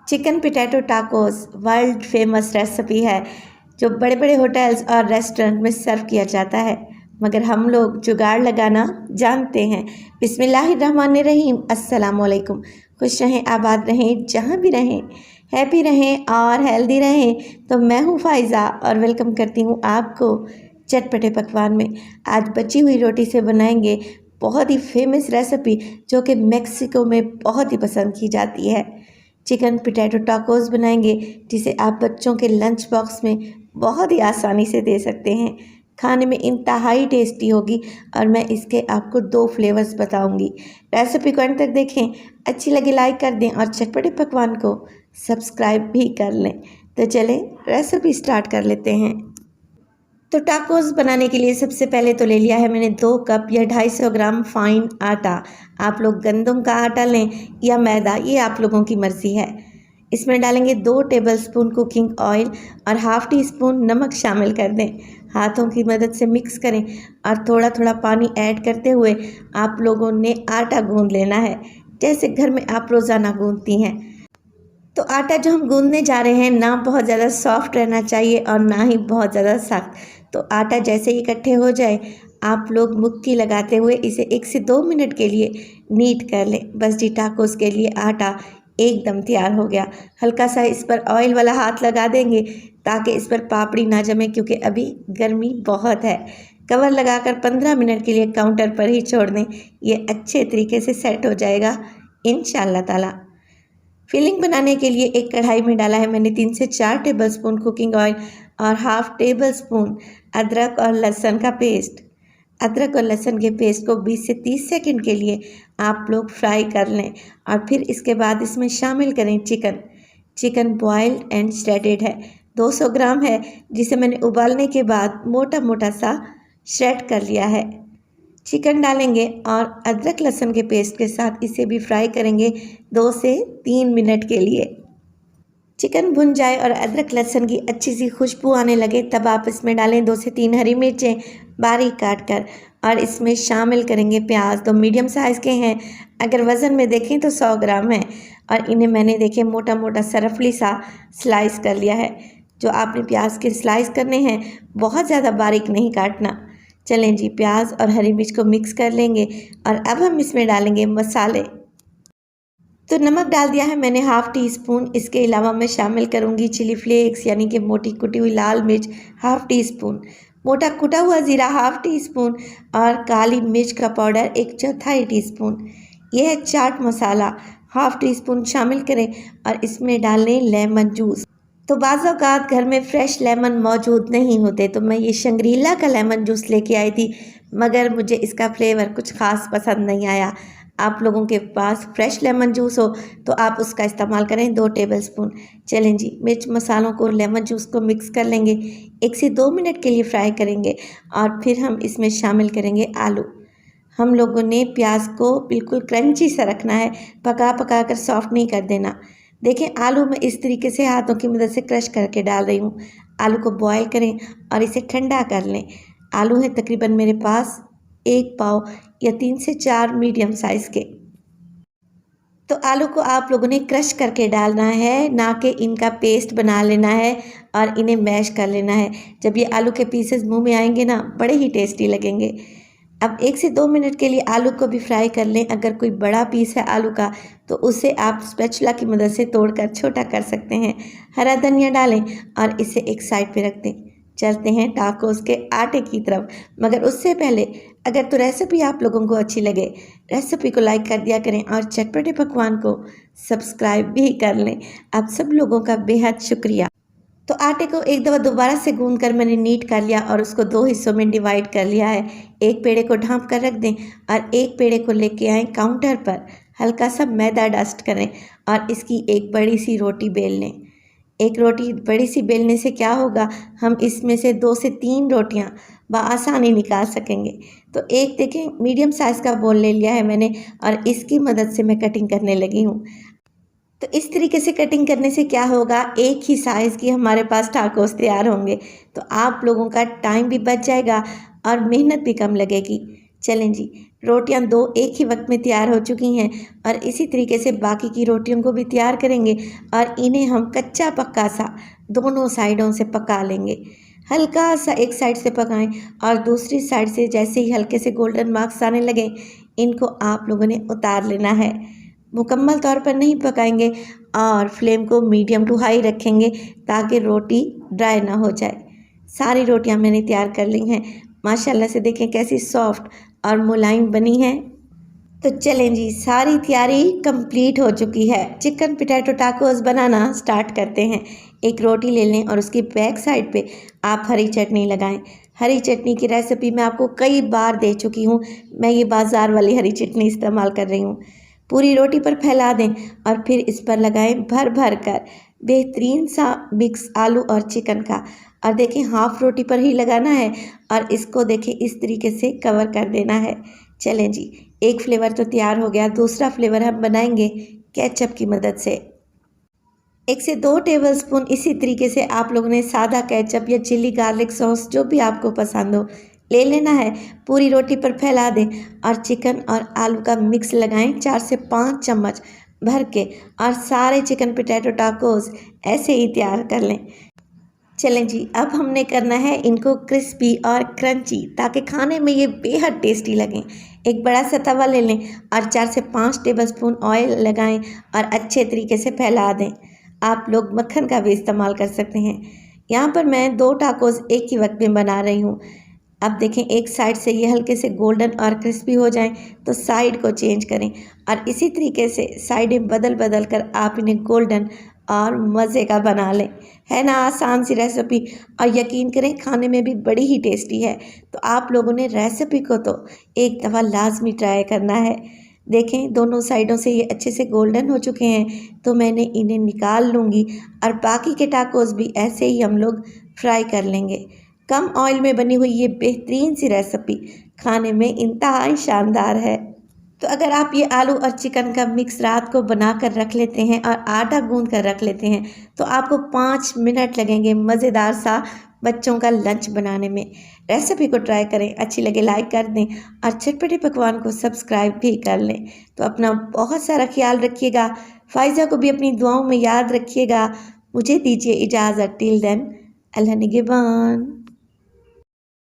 Chicken potato tacos world famous recipe है जो बड़े बड़े होटल्स और रेस्टोरेंट में सर्व किया जाता है, मगर हम लोग जुगाड़ लगाना जानते हैं। बिस्मिल्लाहिर्रहमानिर्रहीम। अस्सलाम वालेकुम। खुश रहें, आबाद रहें, जहाँ भी रहें, हैप्पी रहें और हेल्दी रहें। तो मैं हूँ फ़ाइज़ा और वेलकम करती हूँ आपको चटपटे पकवान में। आज बची हुई रोटी से बनाएंगे बहुत ही फेमस रेसिपी जो कि मेक्सिको में बहुत ही पसंद की जाती है। चिकन पोटैटो टाकोस बनाएंगे जिसे आप बच्चों के लंच बॉक्स में बहुत ही आसानी से दे सकते हैं। खाने में इंतहाई टेस्टी होगी और मैं इसके आपको 2 फ्लेवर्स बताऊंगी। रेसिपी को अंत तक देखें, अच्छी लगे लाइक कर दें और चटपटे पकवान को सब्सक्राइब भी कर लें। तो चलें रेसिपी स्टार्ट कर लेते हैं। तो टाकोस बनाने के लिए सबसे पहले तो ले लिया है मैंने 2 कप या 250 ग्राम फाइन आटा। आप लोग गंदम का आटा लें या मैदा, ये आप लोगों की मर्ज़ी है। इसमें डालेंगे 2 टेबलस्पून कुकिंग ऑयल और हाफ़ टी स्पून नमक शामिल कर दें। हाथों की मदद से मिक्स करें और थोड़ा थोड़ा पानी ऐड करते हुए आप लोगों ने आटा गूंद लेना है, जैसे घर में आप रोज़ाना गूंदती हैं। तो आटा जो हम गूंदने जा रहे हैं ना बहुत ज़्यादा सॉफ्ट रहना चाहिए और ना ही बहुत ज़्यादा सख्त। तो आटा जैसे ही इकट्ठे हो जाए आप लोग मुट्ठी लगाते हुए इसे 1 से 2 मिनट के लिए नीट कर लें। बस जी, टाकोस के लिए आटा एकदम तैयार हो गया। हल्का सा इस पर ऑयल वाला हाथ लगा देंगे ताकि इस पर पापड़ी ना जमे, क्योंकि अभी गर्मी बहुत है। कवर लगाकर 15 मिनट के लिए काउंटर पर ही छोड़ दें, ये अच्छे तरीके से सेट हो जाएगा इंशाअल्लाह ताला। फिलिंग बनाने के लिए एक कढ़ाई में डाला है मैंने 3 से 4 टेबलस्पून कुकिंग ऑयल और हाफ़ टेबलस्पून अदरक और लहसुन का पेस्ट। अदरक और लहसुन के पेस्ट को 20 से 30 सेकंड के लिए आप लोग फ्राई कर लें और फिर इसके बाद इसमें शामिल करें चिकन बॉयल्ड एंड श्रेडेड है, 200 ग्राम है, जिसे मैंने उबालने के बाद मोटा मोटा सा श्रेड कर लिया है। चिकन डालेंगे और अदरक लहसुन के पेस्ट के साथ इसे भी फ्राई करेंगे 2 से 3 मिनट के लिए। चिकन भुन जाए और अदरक लहसुन की अच्छी सी खुशबू आने लगे तब आप इसमें डालें 2 से 3 हरी मिर्चें बारीक काट कर और इसमें शामिल करेंगे प्याज। तो मीडियम साइज़ के हैं, अगर वज़न में देखें तो 100 ग्राम है और इन्हें मैंने देखें मोटा मोटा सरफली सा स्लाइस कर लिया है। जो आपने प्याज के स्लाइस करने हैं बहुत ज़्यादा बारीक नहीं काटना। चलें जी, प्याज और हरी मिर्च को मिक्स कर लेंगे और अब हम इसमें डालेंगे मसाले। तो नमक डाल दिया है मैंने हाफ़ टी स्पून। इसके अलावा मैं शामिल करूंगी चिली फ्लेक्स यानी कि मोटी कुटी हुई लाल मिर्च हाफ़ टी स्पून, मोटा कुटा हुआ ज़ीरा हाफ़ टी स्पून और काली मिर्च का पाउडर 1/4 टीस्पून। यह है chaat masala, half tea spoon शामिल करें और इसमें डाल लें लेमन जूस। तो बाज़ औक़ात घर में फ़्रेश लेमन मौजूद नहीं होते, तो मैं ये शंग्रीला का लेमन जूस लेके आई थी, मगर मुझे इसका फ्लेवर कुछ ख़ास पसंद नहीं आया। आप लोगों के पास फ्रेश लेमन जूस हो तो आप उसका इस्तेमाल करें, 2 टेबलस्पून। चलें जी, मिर्च मसालों को लेमन जूस को मिक्स कर लेंगे, 1 से 2 मिनट के लिए फ्राई करेंगे और फिर हम इसमें शामिल करेंगे आलू। हम लोगों ने प्याज को बिल्कुल क्रंची सा रखना है, पका पका कर सॉफ्ट नहीं कर देना। देखें, आलू मैं इस तरीके से हाथों की मदद से क्रश करके डाल रही हूँ। आलू को बॉयल करें और इसे ठंडा कर लें। आलू है तकरीबन मेरे पास 1 पाव या 3 से 4 मीडियम साइज़ के। तो आलू को आप लोगों ने क्रश करके डालना है, ना कि इनका पेस्ट बना लेना है और इन्हें मैश कर लेना है। जब ये आलू के पीसेस मुंह में आएंगे ना, बड़े ही टेस्टी लगेंगे। अब 1 से 2 मिनट के लिए आलू को भी फ्राई कर लें। अगर कोई बड़ा पीस है आलू का तो उसे आप स्पैचुला की मदद से तोड़कर छोटा कर सकते हैं। हरा धनिया डालें और इसे एक साइड पे रख दें। चलते हैं टाकोस के आटे की तरफ, मगर उससे पहले अगर तो रेसिपी आप लोगों को अच्छी लगे, रेसिपी को लाइक कर दिया करें और चटपटे पकवान को सब्सक्राइब भी कर लें। आप सब लोगों का बेहद शुक्रिया। तो आटे को एक दफ़ा दोबारा से गूंद कर मैंने नीट कर लिया और उसको 2 हिस्सों में डिवाइड कर लिया है। एक पेड़े को ढाँप कर रख दें और एक पेड़े को लेके आएँ काउंटर पर, हल्का सा मैदा डस्ट करें और इसकी एक बड़ी सी रोटी बेल लें। एक रोटी बड़ी सी बेलने से क्या होगा, हम इसमें से 2 से 3 रोटियां बआसानी निकाल सकेंगे। तो एक देखें मीडियम साइज़ का बोल ले लिया है मैंने और इसकी मदद से मैं कटिंग करने लगी हूँ। तो इस तरीके से कटिंग करने से क्या होगा, एक ही साइज़ की हमारे पास टाकोस तैयार होंगे। तो आप लोगों का टाइम भी बच जाएगा और मेहनत भी कम लगेगी। चलें जी, रोटियां 2 एक ही वक्त में तैयार हो चुकी हैं और इसी तरीके से बाकी की रोटियों को भी तैयार करेंगे और इन्हें हम कच्चा पक्का सा दोनों साइडों से पका लेंगे। हल्का सा एक साइड से पकाएं और दूसरी साइड से जैसे ही हल्के से गोल्डन मार्क्स आने लगे इनको आप लोगों ने उतार लेना है। मुकम्मल तौर पर नहीं पकाएंगे और फ्लेम को मीडियम टू हाई रखेंगे ताकि रोटी ड्राई ना हो जाए। सारी रोटियां मैंने तैयार कर ली हैं। माशाल्लाह से देखें कैसी सॉफ्ट और मुलायम बनी है। तो चलें जी, सारी तैयारी कंप्लीट हो चुकी है। चिकन पोटैटो टाकोस बनाना स्टार्ट करते हैं। एक रोटी ले लें और उसकी बैक साइड पे आप हरी चटनी लगाएं। हरी चटनी की रेसिपी मैं आपको कई बार दे चुकी हूँ। मैं ये बाज़ार वाली हरी चटनी इस्तेमाल कर रही हूँ। पूरी रोटी पर फैला दें और फिर इस पर लगाएं भर भर कर बेहतरीन सा मिक्स आलू और चिकन का। और देखें हाफ रोटी पर ही लगाना है और इसको देखें इस तरीके से कवर कर देना है। चलें जी, एक फ्लेवर तो तैयार हो गया, दूसरा फ्लेवर हम बनाएंगे केचप की मदद से। 1 से 2 टेबलस्पून इसी तरीके से आप लोगों ने सादा केचप या चिली गार्लिक सॉस जो भी आपको पसंद हो ले लेना है। पूरी रोटी पर फैला दें और चिकन और आलू का मिक्स लगाएं 4 से 5 चम्मच भर के और सारे चिकन पोटैटो टाकोस ऐसे ही तैयार कर लें। चलें जी, अब हमने करना है इनको क्रिस्पी और क्रंची ताकि खाने में ये बेहद टेस्टी लगें। एक बड़ा सा तवा ले लें और 4 से 5 टेबलस्पून ऑयल लगाएं और अच्छे तरीके से फैला दें। आप लोग मक्खन का भी इस्तेमाल कर सकते हैं। यहाँ पर मैं 2 टाकोस एक ही वक्त में बना रही हूँ। अब देखें एक साइड से ये हल्के से गोल्डन और क्रिस्पी हो जाएं तो साइड को चेंज करें और इसी तरीके से साइडें बदल बदल कर आप इन्हें गोल्डन और मज़े का बना लें। है ना आसान सी रेसिपी और यकीन करें खाने में भी बड़ी ही टेस्टी है। तो आप लोगों ने रेसिपी को तो एक दफ़ा लाजमी ट्राई करना है। देखें दोनों साइडों से ये अच्छे से गोल्डन हो चुके हैं तो मैंने इन्हें निकाल लूँगी और बाकी के टाकोस भी ऐसे ही हम लोग फ्राई कर लेंगे। कम ऑयल में बनी हुई ये बेहतरीन सी रेसिपी खाने में इंतहाई शानदार है। तो अगर आप ये आलू और चिकन का मिक्स रात को बना कर रख लेते हैं और आटा गूंद कर रख लेते हैं तो आपको 5 मिनट लगेंगे मज़ेदार सा बच्चों का लंच बनाने में। रेसिपी को ट्राई करें, अच्छी लगे लाइक कर दें और चटपटे पकवान को सब्सक्राइब भी कर लें। तो अपना बहुत सारा ख्याल रखिएगा। फ़ाइज़ा को भी अपनी दुआओं में याद रखिएगा। मुझे दीजिए इजाज़त। टिल देन, अल्लाह निगहबान।